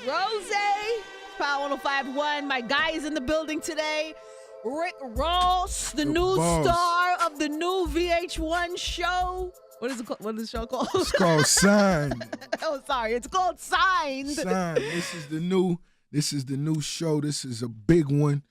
Rose, Power 105.1. My guy is in the building today. Rick Ross, the new star of the new VH1 show. What is it called? What is the show called? It's called Signed. Oh, sorry. It's called Signed. Signed. This is the new show. This is a big one.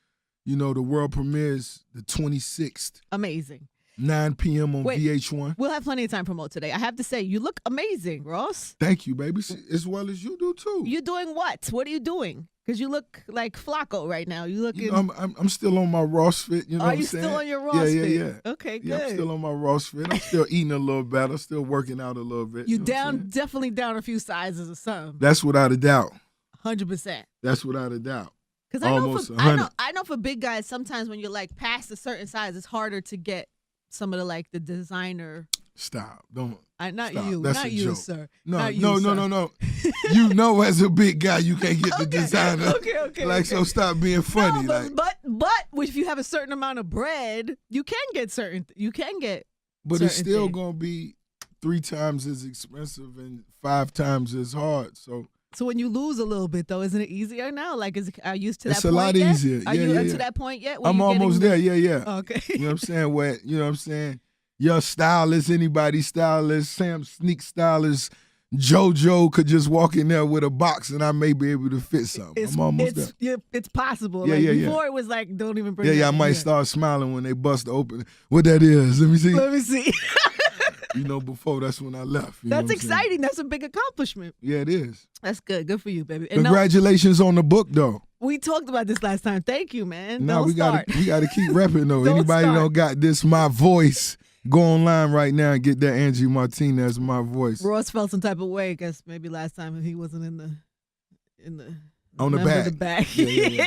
You know, the world premieres the 26th. Amazing. 9 p.m. on VH1. We'll have plenty of time to promote today. I have to say, you look amazing, Ross. Thank you, baby. As well as you do, too. You doing what? What are you doing? Because you look like Flacco right now. You looking? I'm still on my Ross fit. You know what I'm saying? Are you still on your Ross fit? Yeah. Okay, good. Yeah, I'm still on my Ross fit. I'm still eating a little better. Still working out a little bit. You down, definitely down a few sizes or something. That's without a doubt. 100%. That's without a doubt. Because I know for big guys, sometimes when you're like past a certain size, it's harder to get some of the designer. Stop. Don't. Not stop. you. That's not a you, joke. sir. No, not you, no, sir. no. You know, as a big guy, you can't get the designer. Okay. So stop being funny. No, but if you have a certain amount of bread, you can get certain. But it's still gonna be 3 times as expensive and 5 times as hard. So when you lose a little bit, though, isn't it easier now? Are you used to that point? It's a lot easier. Are you to that point yet? I'm almost there. Yeah. Okay. You know what I'm saying? You know what I'm saying? Your stylist, anybody's stylist, Sam Sneak stylist, JoJo could just walk in there with a box and I may be able to fit something. I'm almost there. Yeah, it's possible. Yeah. Before it was like, don't even bring it. Yeah, I might start smiling when they bust open. What that is? Let me see. You know, before that's when I left. That's exciting. That's a big accomplishment. Yeah, it is. That's good. Good for you, baby. And congratulations on the book, though. We talked about this last time. Thank you, man. No, we gotta keep repping though. Anybody start. don't got this my voice, go online right now and get that Angie Martinez my voice. Ross felt some type of way, I guess maybe last time he wasn't in the on the back. Yeah.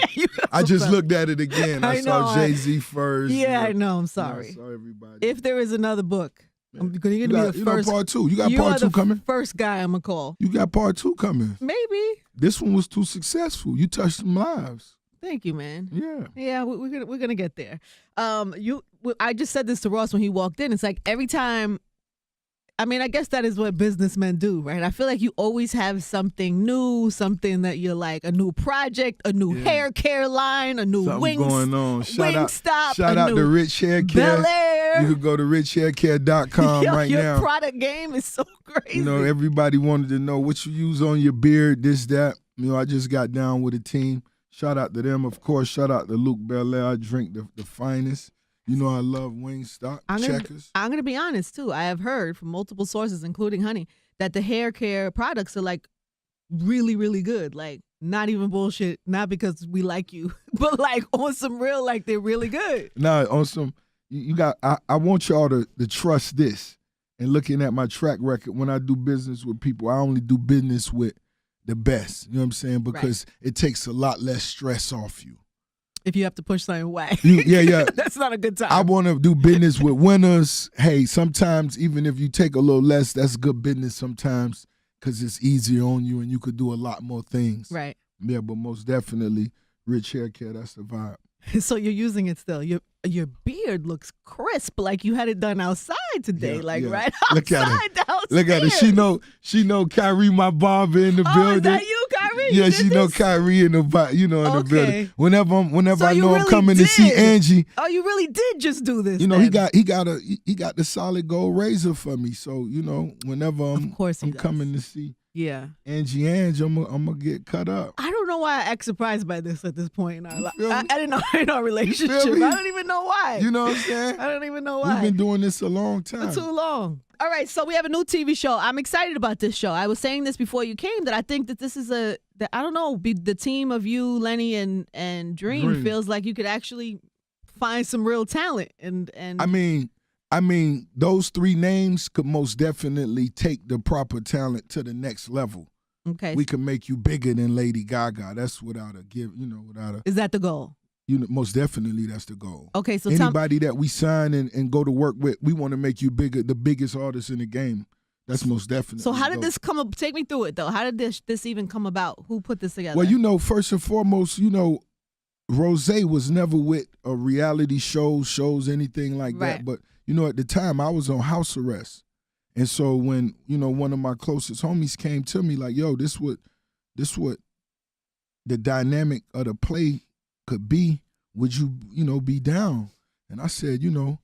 I just looked at it again. I saw Jay-Z first. Yeah, I know. I'm sorry. I saw everybody. If there is another book, because you're gonna be the first. Part 2. You got part 2 coming. First guy I'm gonna call. You got part 2 coming. Maybe. This one was too successful. You touched some lives. Thank you, man. Yeah. We're gonna get there. I just said this to Ross when he walked in. It's like every time. I mean, I guess that is what businessmen do, right? I feel like you always have something new, something that you're like, a new project, a new hair care line, a new something going on. Shout out to Rich Hair Care. Bel-Air. You could go to richhaircare.com right now. Your product game is so crazy. You know, everybody wanted to know what you use on your beard, this, that. You know, I just got down with a team. Shout out to them, of course. Shout out to Luke Belair. I drink the finest. You know I love Wingstop, Checkers. I'm going to be honest, too. I have heard from multiple sources, including Honey, that the hair care products are, like, really, really good. Like, not even bullshit. Not because we like you, but, like, on some real, like, they're really good. No, on some, I want y'all to trust this. And looking at my track record, when I do business with people, I only do business with the best. You know what I'm saying? Because it takes a lot less stress off you. If you have to push something away. Yeah. That's not a good time. I want to do business with winners. Hey, sometimes even if you take a little less, that's good business sometimes because it's easier on you and you could do a lot more things. Right. Yeah, but most definitely, Rich Hair Care, that's the vibe. So you're using it still. Your beard looks crisp, like you had it done outside today, right outside. Look at her. Downstairs. Look at her. She know Kyrie, my barber in the building. Is that you, Kyrie? Yeah, she know Kyrie in the building. Whenever I know I'm coming to see Angie. Oh, you really did just do this. You know, he got the solid gold razor for me. So, you know, whenever I'm coming to see Angie, I'm gonna get cut up. I don't know why I act surprised by this at this point in our life. I didn't know in our relationship. I don't even know why. You know what I'm saying? I don't even know why. We've been doing this a long time. For too long. All right, so we have a new TV show. I'm excited about this show. I was saying this before you came that I think that this is the team of you, Lenny, and Dream feels like you could actually find some real talent. And I mean, those 3 names could most definitely take the proper talent to the next level. Okay. We could make you bigger than Lady Gaga. That's without a give, Is that the goal? Most definitely that's the goal. Okay, so anybody that we sign and go to work with, we want to make you bigger, the biggest artist in the game. That's most definitely. So how did this come up? Take me through it, though. How did this even come about? Who put this together? Well, first and foremost, Rose was never with a reality shows, anything like that. But, at the time, I was on house arrest. And so when, one of my closest homies came to me like, yo, this what the dynamic of the play could be, would you, be down? And I said, you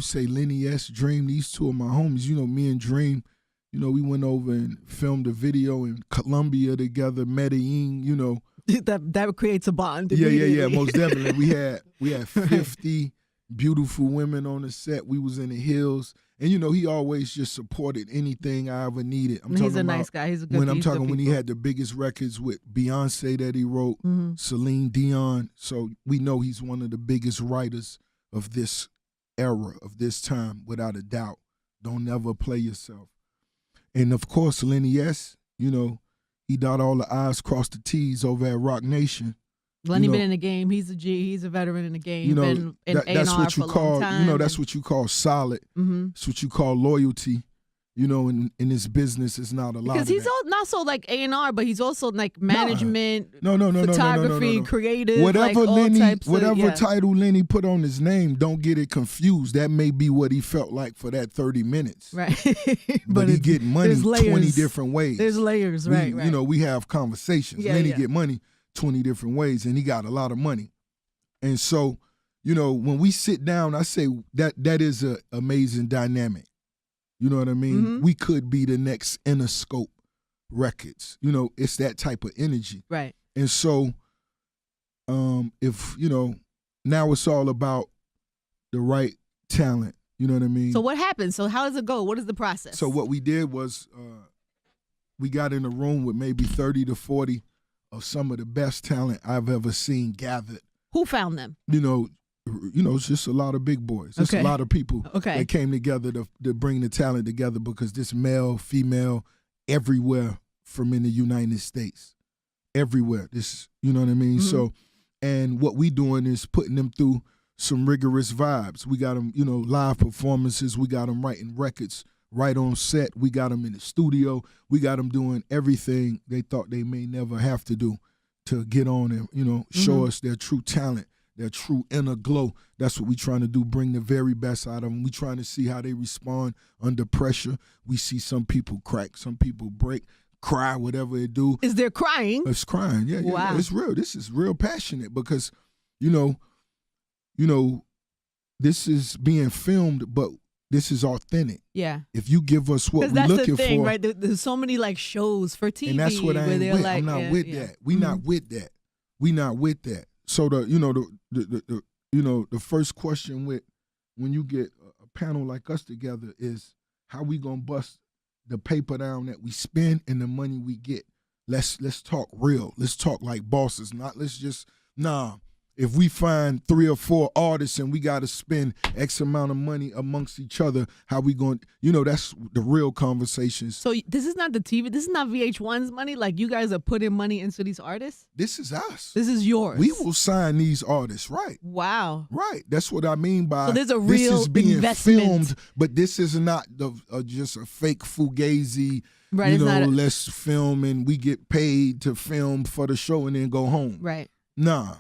say Lenny S, Dream, these two of my homies, me and Dream, we went over and filmed a video in Colombia together, Medellin, That creates a bond. Yeah, most definitely. We had 50 beautiful women on the set. We was in the hills. And he always just supported anything I ever needed. He's a nice guy. He's a good guy. When he had the biggest records with Beyonce that he wrote, Celine Dion. So we know he's one of the biggest writers of this era, of this time, without a doubt. Don't never play yourself. And of course, Lenny S, he dot all the I's, crossed the T's over at Rock Nation. Lenny been in the game. He's a G. He's a veteran in the game. Been in that's A&R what you for a call. long time, That's what you call solid. It's what you call loyalty. In this business, it's not a lot. Because he's not so like A&R, but he's also like management, photography, creative, whatever like whatever title Lenny put on his name, don't get it confused. That may be what he felt like for that 30 minutes. Right. but he get money 20 different ways. There's layers, right. We have conversations. Lenny get money 20 different ways, and he got a lot of money. And so, when we sit down, I say that is an amazing dynamic. You know what I mean? We could be the next Interscope Records. It's that type of energy. Right. And so, if, now it's all about the right talent. You know what I mean? So what happens? So how does it go? What is the process? So what we did was we got in a room with maybe 30 to 40 of some of the best talent I've ever seen gathered. Who found them? It's just a lot of big boys. It's a lot of people that came together to bring the talent together, because this male, female, everywhere from in the United States. Everywhere. This, you know what I mean? So, and what we doing is putting them through some rigorous vibes. We got them, live performances. We got them writing records right on set. We got them in the studio. We got them doing everything they thought they may never have to do to get on and, show us their true talent, their true inner glow. That's what we trying to do, bring the very best out of them. We trying to see how they respond under pressure. We see some people crack, some people break, cry, whatever they do. Is there crying? It's crying, yeah. Wow. It's real. This is real passionate because, this is being filmed, but this is authentic. Yeah. If you give us what we're looking for. That's the thing, right? There's so many like shows for TV. And that's what I ain't with. Like, I'm not with that. We not with that. We not with that. So the first question when you get a panel like us together is how we gonna bust the paper down that we spend and the money we get. Let's talk real. Let's talk like bosses. If we find 3 or 4 artists and we got to spend X amount of money amongst each other, how we going, that's the real conversations. So this is not the TV, this is not VH1's money? Like you guys are putting money into these artists? This is us. This is yours. We will sign these artists, right? Wow. Right. That's what I mean by so there's a real this is being investment. Filmed, but this is not just a fake fugazi, right, let's film and we get paid to film for the show and then go home. Right. Nah.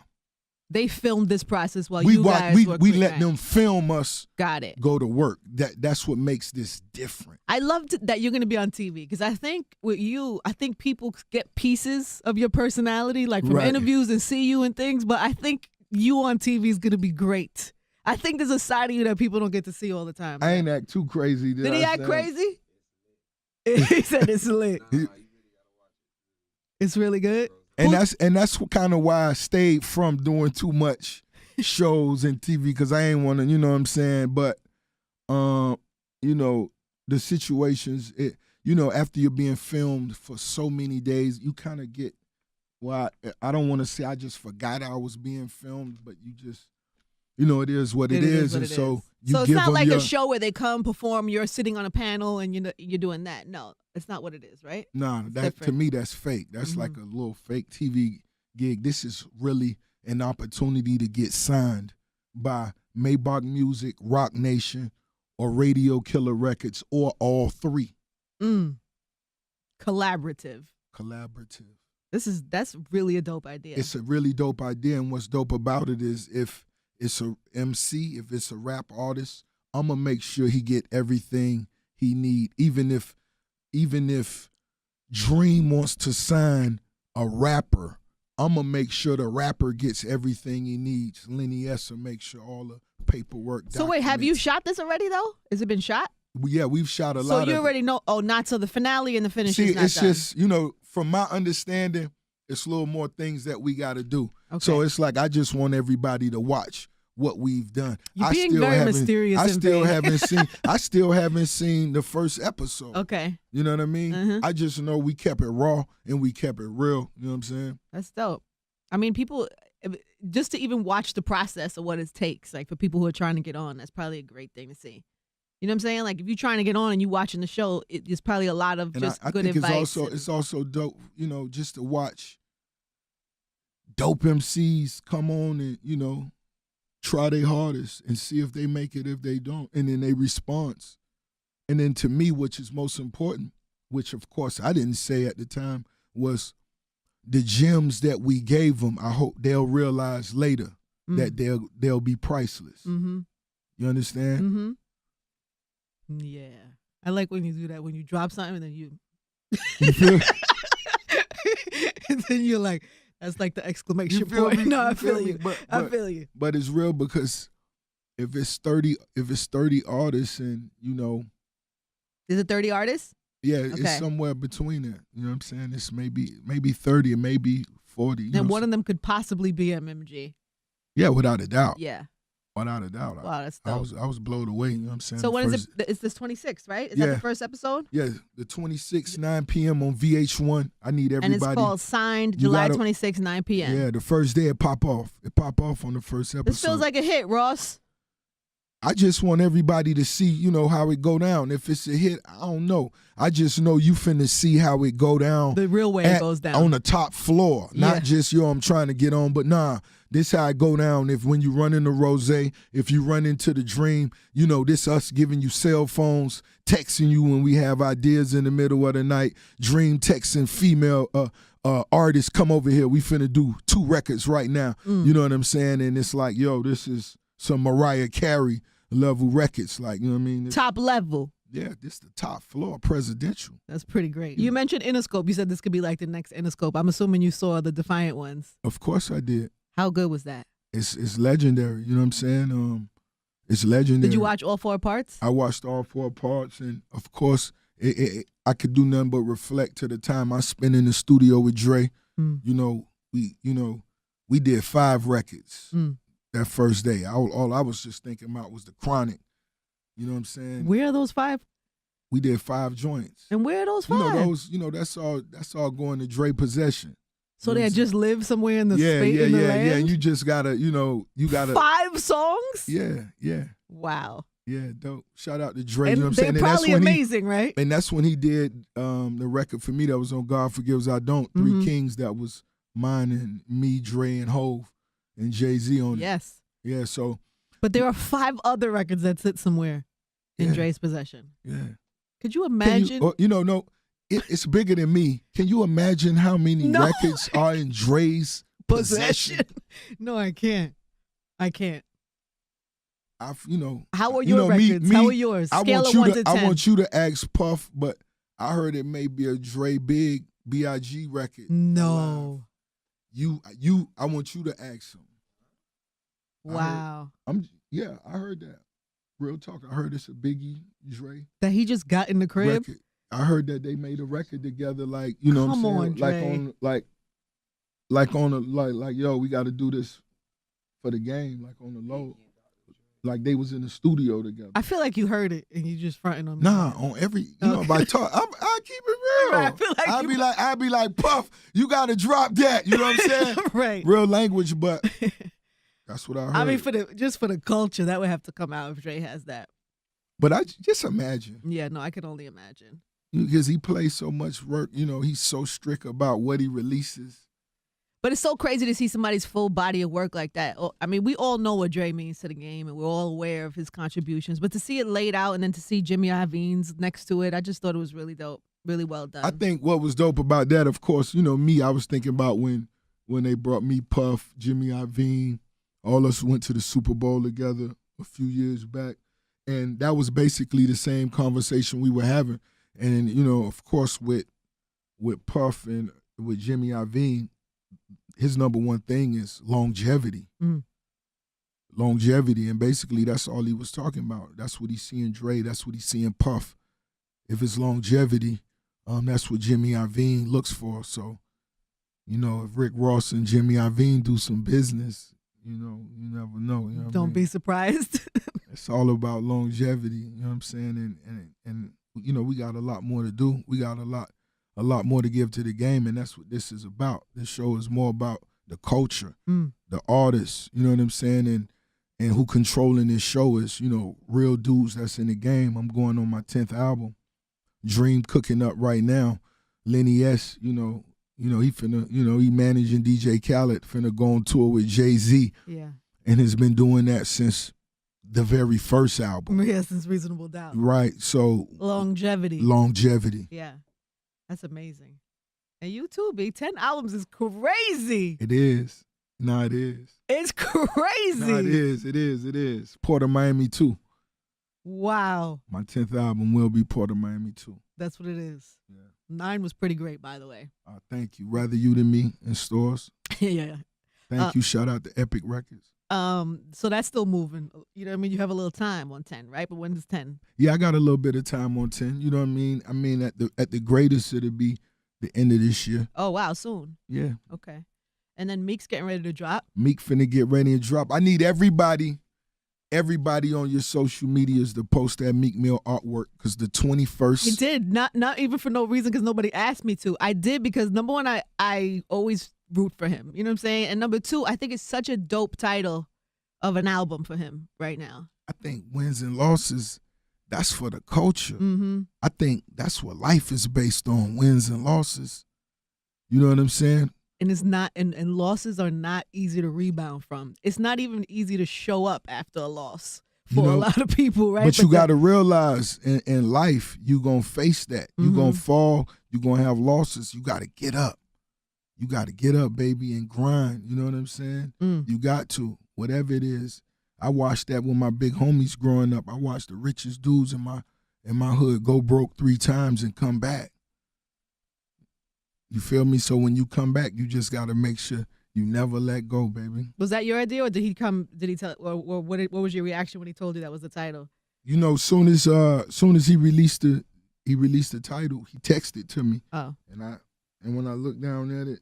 They filmed this process while you guys were we let them film us. Got it. Go to work. That's what makes this different. I loved that you're going to be on TV because I think with you, people get pieces of your personality, like from interviews and see you and things. But I think you on TV is going to be great. I think there's a side of you that people don't get to see all the time. I ain't act too crazy. Did he act crazy? He said it's lit. It's really good. And that's kind of why I stayed from doing too much shows and TV, because I ain't want to, you know what I'm saying? But, the situations, after you're being filmed for so many days, you kind of get, I don't want to say I just forgot I was being filmed, but you just, it is what it is. And so you it's give not them like a show where they come perform, you're sitting on a panel and you're doing that. No, it's not what it is, right? Nah, to me, that's fake. That's like a little fake TV gig. This is really an opportunity to get signed by Maybach Music, Rock Nation, or Radio Killer Records, or all three. Collaborative. That's really a dope idea. It's a really dope idea, and what's dope about it is if it's a MC, if it's a rap artist, I'm gonna make sure he get everything he need, even if Dream wants to sign a rapper I'm going to make sure the rapper gets everything he needs. Lenny S will make sure all the paperwork So wait, have you shot this already, though? Has it been shot? Yeah, we've shot a lot of So you already know, not till the finale and the finish See, is not it's done. just, from my understanding, it's a little more things that we got to do. Okay. So it's like I just want everybody to watch what we've done. You're being very mysterious. I still haven't seen the first episode. Okay. You know what I mean? Mm-hmm. I just know we kept it raw and we kept it real. You know what I'm saying? That's dope. I mean, people, just to even watch the process of what it takes, like for people who are trying to get on, that's probably a great thing to see. You know what I'm saying? Like if you're trying to get on and you watching the show, there's probably a lot of just I good think advice. It's also dope, just to watch dope MCs come on and, try their hardest and see if they make it, if they don't, and then they response. And then to me, which is most important, which of course I didn't say at the time, was the gems that we gave them. I hope they'll realize later that they'll be priceless. Mm-hmm. You understand? Mm-hmm. Yeah, I like when you do that. When you drop something and then you feel? and then you're like, that's like the exclamation You feel point. me? No, I You feel feel me? you. But I feel you. But it's real because if it's 30 artists and Is it 30 artists? yeah, Okay. it's somewhere between that. You know what I'm saying? It's maybe 30 and maybe 40. And one of them could possibly be MMG. Yeah, without a doubt. Yeah. Without a doubt. Wow, that's I dope. was blown away. You know what I'm saying? So when is it? It's this 26th, right? Is that the first episode? Yeah, the 26th, 9 p.m. on VH1. I need everybody. And it's called Signed, July 26th, 9 p.m. Yeah, the first day it pop off. It pop off on the first episode. This feels like a hit, Ross. I just want everybody to see, how it go down. If it's a hit, I don't know. I just know you finna see how it go down. The real way it goes down. On the top floor. Not just, I'm trying to get on, but nah, this how it go down. If when you run into Rose, if you run into the Dream, this us giving you cell phones, texting you when we have ideas in the middle of the night, Dream texting female artists, come over here. We finna do 2 records right now. You know what I'm saying? And it's like, this is some Mariah Carey level records, like, you know what I mean? Top level. Yeah, this the top floor, presidential. That's pretty great. You mentioned Interscope. You said this could be like the next Interscope. I'm assuming you saw the Defiant ones. Of course I did. How good was that? It's legendary, you know what I'm saying? It's legendary. Did you watch all 4 parts? I watched all 4 parts, and of course, I could do nothing but reflect to the time I spent in the studio with Dre. We did 5 records. That first day, all I was just thinking about was the Chronic. You know what I'm saying? Where are those 5? We did 5 joints. And where are those 5? That's all going to Dre possession. So they just live somewhere in the space in the land? Yeah. You just gotta, you gotta 5 songs? Yeah. Wow. Yeah, dope. Shout out to Dre. And you know what I'm saying? They're probably amazing, right? And that's when he did the record for me that was on God Forgives I Don't. 3 Kings, that was mine and me, Dre, and Hove. And Jay-Z on it. Yes. Yeah, so. But there are 5 other records that sit somewhere in Dre's possession. Yeah. Could you imagine? No, it's bigger than me. Can you imagine how many records are in Dre's possession? No, I can't. How are your records? How are yours? Scale of 1 to 10. I want you to ask Puff, but I heard it may be a Dre Big B.I.G. record. No. I want you to ask him. Wow. I heard that. Real talk. I heard it's a Biggie, Dre. That he just got in the crib? Record. I heard that they made a record together, like, you know Come what I'm saying? On, like, yo, we got to do this for the game, like on the low. Like they was in the studio together. I feel like you heard it and you just fronting on me. Nah, on every, by talk, I keep it real. Right, I feel like I'd be like, Puff, you got to drop that. You know what I'm saying? Right. Real language, but that's what I heard. I mean, for the culture, that would have to come out if Dre has that. But I just imagine. Yeah, no, I can only imagine. Because he plays so much work, he's so strict about what he releases. But it's so crazy to see somebody's full body of work like that. I mean, we all know what Dre means to the game, and we're all aware of his contributions. But to see it laid out and then to see Jimmy Iovine's next to it, I just thought it was really dope, really well done. I think what was dope about that, of course, me, I was thinking about when they brought me, Puff, Jimmy Iovine, all us went to the Super Bowl together a few years back. And that was basically the same conversation we were having. And, of course, with Puff and with Jimmy Iovine, his number one thing is longevity. Longevity, and basically that's all he was talking about. That's what he's seeing Dre. That's what he's seeing Puff. If it's longevity, that's what Jimmy Iovine looks for. So, you know, if Rick Ross and Jimmy Iovine do some business, you know, you never know. You know Don't be surprised. It's all about longevity. You know what I'm saying? And you know, we got a lot more to do. We got a lot more to give to the game, and that's what this is about. This show is more about the culture, the artists. You know what I'm saying? And who controlling this show is, you know, real dudes that's in the game. I'm going on my 10th album. Dream cooking up right now. Lenny S, you know, he finna, you know, he managing DJ Khaled, finna go on tour with Jay-Z. Yeah. And has been doing that since the very first album. Yeah, since Reasonable Doubt. Right. So Longevity. Yeah. That's amazing. And you too, B. 10 albums is crazy. It is. No, it is. It's crazy. No, it is. It is. Port of Miami 2. Wow. My 10th album will be Port of Miami 2. That's what it is. Yeah. 9 was pretty great, by the way. Thank you. Rather You Than Me in stores. Yeah. Thank you. Shout out to Epic Records. So that's still moving. You know what I mean? You have a little time on 10, right? But when is 10? Yeah, I got a little bit of time on 10. You know what I mean? I mean, at the greatest, it'll be the end of this year. Oh, wow. Soon. Yeah. Okay. And then Meek's getting ready to drop. Meek finna get ready and drop. I need everybody on your social medias to post that Meek Mill artwork, because the 21st. He did. Not even for no reason, because nobody asked me to. I did because, number one, I always root for him. You know what I'm saying? And number two, I think it's such a dope title of an album for him right now. I think Wins and Losses, that's for the culture. Mm-hmm. I think that's what life is based on, wins and losses. You know what I'm saying? And it's not, and losses are not easy to rebound from. It's not even easy to show up after a loss for a lot of people, right? But you got to realize in life, you're going to face that. You're going to fall. You're going to have losses. You got to get up. You got to get up, baby, and grind. You know what I'm saying? You got to, whatever it is. I watched that with my big homies growing up. I watched the richest dudes in my hood go broke 3 times and come back. You feel me? So when you come back, you just got to make sure you never let go, baby. Was that your idea, or did he tell, or what was your reaction when he told you that was the title? You know, soon as he released the title, he texted to me. Oh. And when I looked down at it,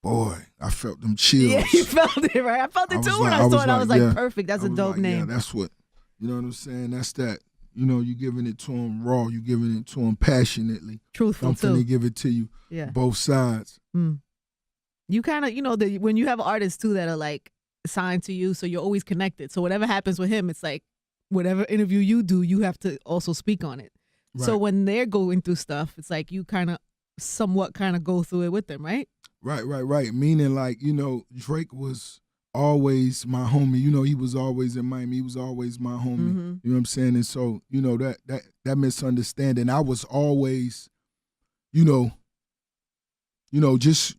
boy, I felt them chills. Yeah, you felt it, right? I felt it too when I saw it. I was like, perfect. That's a dope name. Yeah, that's what, you know what I'm saying? That's that. You know, you giving it to him raw. You giving it to him passionately. Truthful, I'm finna give it to you. Yeah. Both sides. You kind of, you know, when you have artists too that are like signed to you, so you're always connected. So whatever happens with him, it's like whatever interview you do, you have to also speak on it. Right. So when they're going through stuff, it's like you kind of somewhat kind of go through it with them, right? Right. Meaning, like, you know, Drake was always my homie. You know, he was always in Miami. He was always my homie. You know what I'm saying? And so, you know, that misunderstanding, I was always, you know, just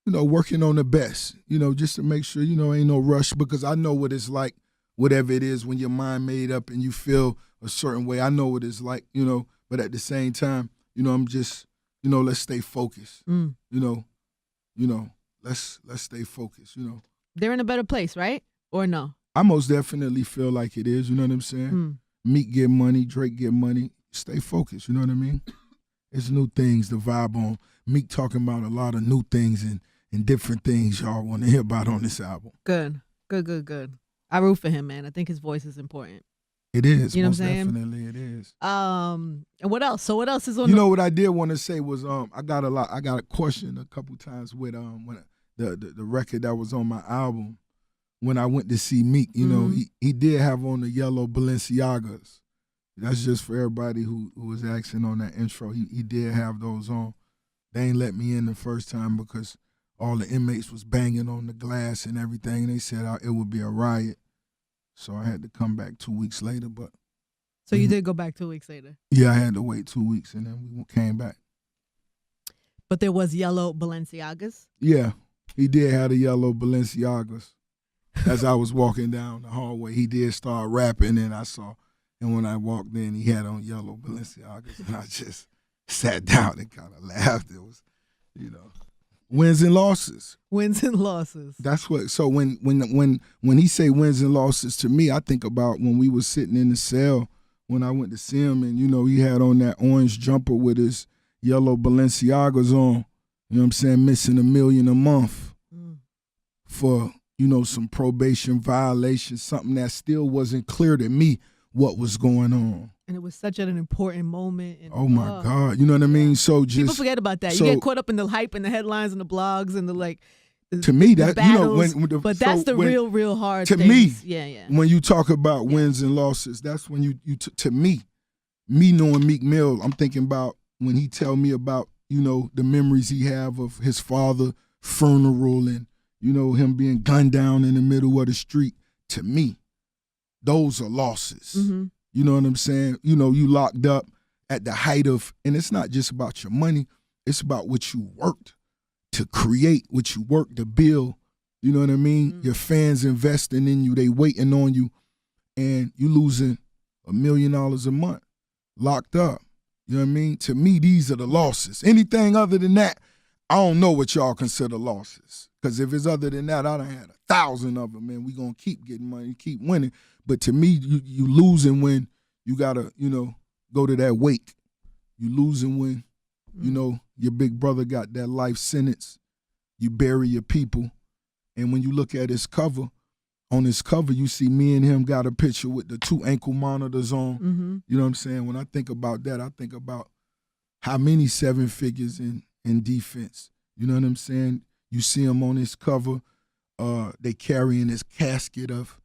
you know, working on the best, you know, just to make sure, you know, ain't no rush, because I know what it's like, whatever it is, when your mind made up and you feel a certain way. I know what it's like, you know, but at the same time, you know, I'm just, you know, let's stay focused. You know, let's stay focused, you know. They're in a better place, right? Or no? I most definitely feel like it is, you know what I'm saying? Meek get money, Drake get money. Stay focused, you know what I mean? It's new things to vibe on. Meek talking about a lot of new things and different things y'all want to hear about on this album. Good. I root for him, man. I think his voice is important. It is. You know most what I'm saying? Definitely it is. And what else? So what else is on? You know what I did want to say was I got a question a couple times with when the record that was on my album when I went to see Meek. You know, he did have on the yellow Balenciagas. That's just for everybody who was asking on that intro. He did have those on. They ain't let me in the first time because all the inmates was banging on the glass and everything. They said it would be a riot. So I had to come back 2 weeks later. But so you did go back 2 weeks later? Yeah, I had to wait 2 weeks and then we came back. But there was yellow Balenciagas? Yeah, he did have the yellow Balenciagas. As I was walking down the hallway, he did start rapping and I saw, and when I walked in, he had on yellow Balenciagas and I just sat down and kind of laughed. It was, you know. Wins and losses. Wins and losses. That's what. So when he say wins and losses to me, I think about when we was sitting in the cell when I went to see him, and he had on that orange jumper with his yellow Balenciagas on. You know what I'm saying? Missing $1 million a month for some probation violation, something that still wasn't clear to me what was going on. And it was such an important moment. And, oh my God, you know what I mean? So just people forget about that. You get caught up in the hype and the headlines and the blogs and to me that battles, but that's the real hard to things. Me. Yeah. When you talk about wins and losses, that's when you to me knowing Meek Mill, I'm thinking about when he tell me about the memories he have of his father funeral and him being gunned down in the middle of the street. To me, those are losses. Mm-hmm. You know what I'm saying? You locked up at the height of, and it's not just about your money, it's about what you worked to create, what you worked to build. You know what I mean? Mm-hmm. Your fans investing in you, they waiting on you, and you losing $1 million a month, locked up. You know what I mean? To me, these are the losses. Anything other than that, I don't know what y'all consider losses. Because if it's other than that, I done had 1,000 of them, and we going to keep getting money, keep winning. But to me, you losing when you got to, go to that wake. You losing when, your big brother got that life sentence. You bury your people. And when you look at his cover, on his cover, you see me and him got a picture with the 2 ankle monitors on. Mm-hmm. You know what I'm saying? When I think about that, I think about how many 7 figures in defense. You know what I'm saying? You see him on his cover. They carrying his casket of,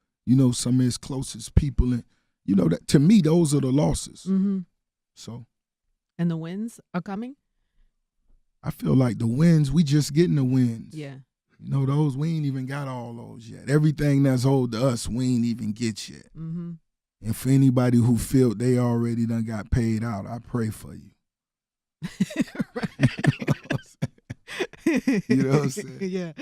some of his closest people. And, that to me, those are the losses. Mm-hmm. So. And the wins are coming? I feel like the wins, we just getting the wins. Yeah. Those, we ain't even got all those yet. Everything that's owed to us, we ain't even get yet. Mm-hmm. And for anybody who feel they already done got paid out, I pray for you. You know what I'm saying? Yeah.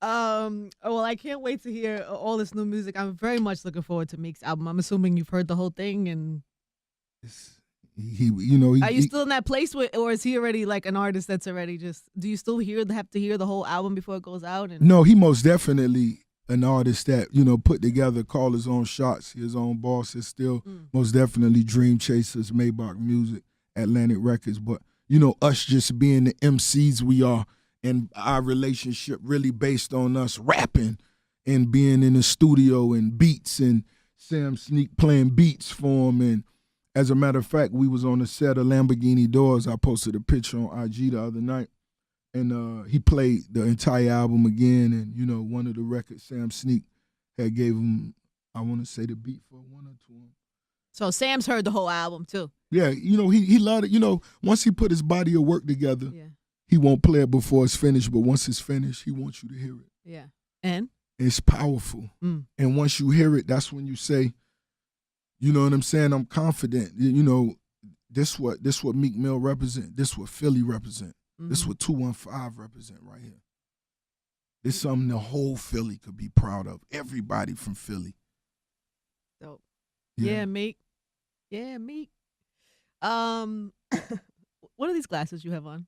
Well, I can't wait to hear all this new music. I'm very much looking forward to Meek's album. I'm assuming you've heard the whole thing, and are you still in that place or is he already like an artist that's already just? Do you still have to hear the whole album before it goes out? No, he most definitely an artist that put together, call his own shots, his own boss. Is still most definitely Dream Chasers, Maybach Music, Atlantic Records. But us just being the MCs we are. And our relationship really based on us rapping and being in the studio and beats and Sam Sneak playing beats for him. And as a matter of fact, we was on the set of Lamborghini Doors. I posted a picture on IG the other night. And he played the entire album again. And, one of the records, Sam Sneak had gave him, I want to say the beat for one or two. So Sam's heard the whole album too. Yeah, he loved it. Once he put his body of work together. Yeah. He won't play it before it's finished, but once it's finished, he wants you to hear it. Yeah. And? It's powerful. And once you hear it, that's when you say, you know what I'm saying? I'm confident. This what Meek Mill represent. This what Philly represent. Mm-hmm. This what 215 represent right here. This something the whole Philly could be proud of. Everybody from Philly. Dope. Yeah, Meek. Yeah, Meek. What are these glasses you have on?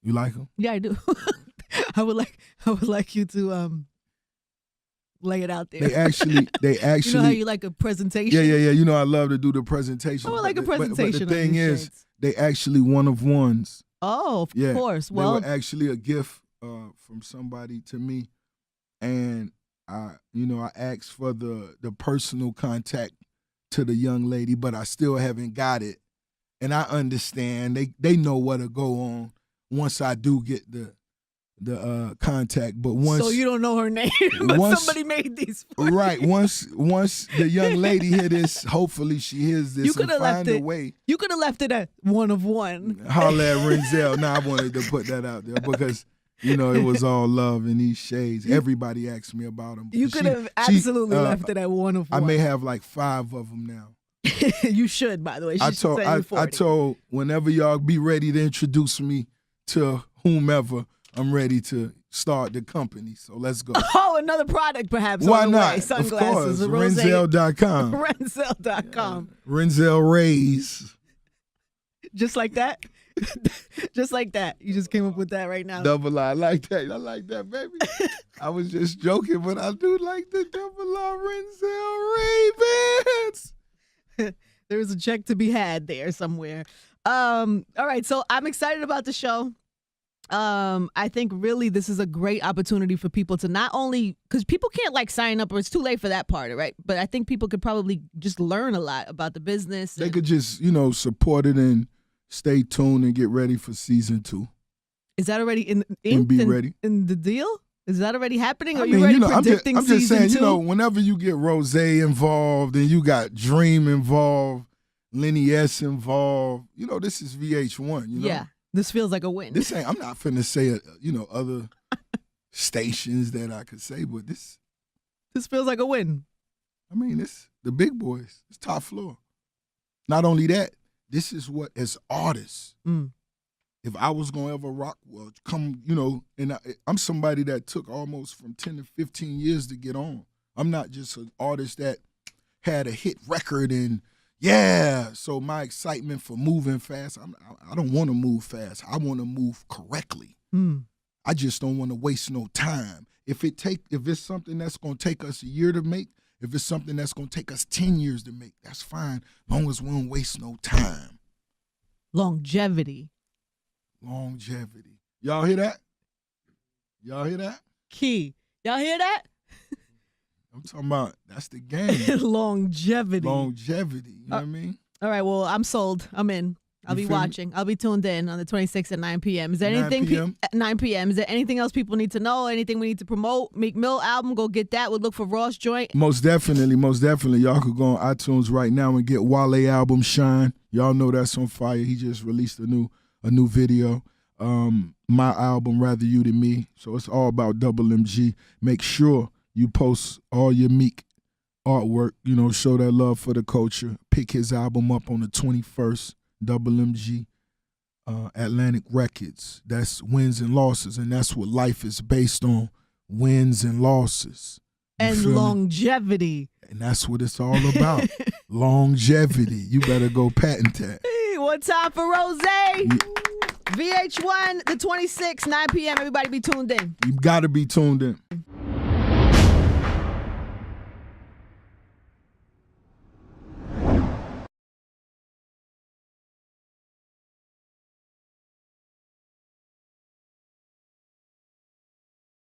You like them? Yeah, I do. I would like you to lay it out there. They actually. You know how you like a presentation? Yeah. I love to do the presentation. I would like a presentation. But the thing is, they actually one of ones. Oh, of course. Well, they were actually a gift from somebody to me, and I asked for the personal contact to the young lady, but I still haven't got it. And I understand they know what to go on. Once I do get the contact, but once, so you don't know her name, but somebody made these for you. Right. Once the young lady hear this, hopefully she hears this and find a way. You could have left it at one of one. Holla at Renzel. Now I wanted to put that out there because it was all love in these shades. Everybody asked me about them. You could have absolutely left it at one of one. I may have like 5 of them now. You should, by the way. I told whenever y'all be ready to introduce me to whomever, I'm ready to start the company. So let's go. Oh, another product perhaps. Why on the not? Way. Sunglasses. Of course. Renzel.com. Renzel.com. Renzel Rays. Just like that? Just like that. You just came up with that right now. Double R. I like that. I like that, baby. I was just joking, but I do like the double R Renzel Ravens. There's a check to be had there somewhere. All right, so I'm excited about the show. I think really this is a great opportunity for people to not only, because people can't like sign up or it's too late for that part, right? But I think people could probably just learn a lot about the business. They could just, support it and stay tuned and get ready for season 2. Is that already in ready in the deal? Is that already happening? Or are you already predicting I'm just season saying, 2? Whenever you get Rose involved and you got Dream involved, Lenny S involved, this is VH1, Yeah. This feels like a win. This ain't. I'm not finna say, other stations that I could say, but this feels like a win. I mean, it's the big boys. It's top floor. Not only that, this is what as artists. If I was gonna ever rock, well, come, and I'm somebody that took almost from 10 to 15 years to get on. I'm not just an artist that had a hit record and. Yeah, so my excitement for moving fast, I don't want to move fast. I want to move correctly. I just don't want to waste no time. If it's something that's going to take us a year to make, if it's something that's going to take us 10 years to make, that's fine, long as we don't waste no time. Longevity. Y'all hear that? Key. Y'all hear that? I'm talking about that's the game. Longevity. You know what I mean? All right, well, I'm sold. I'm in. I'll be watching. I'll be tuned in on the 26th at 9 p.m. Is there anything at 9 p.m. Is there anything else people need to know? Anything we need to promote? Meek Mill album, go get that. We'll look for Ross joint. Most definitely. Y'all could go on iTunes right now and get Wale album Shine. Y'all know that's on fire. He just released a new video. My album Rather You Than Me. So it's all about Double MG. Make sure you post all your Meek artwork, show that love for the culture. Pick his album up on the 21st, Double MG, Atlantic Records. That's wins and losses, and that's what life is based on, wins and losses. And longevity. And that's what it's all about, longevity. You better go patent that. Hey, one time for Rose. VH1, the 26th, 9 p.m. Everybody be tuned in. You got to be tuned in.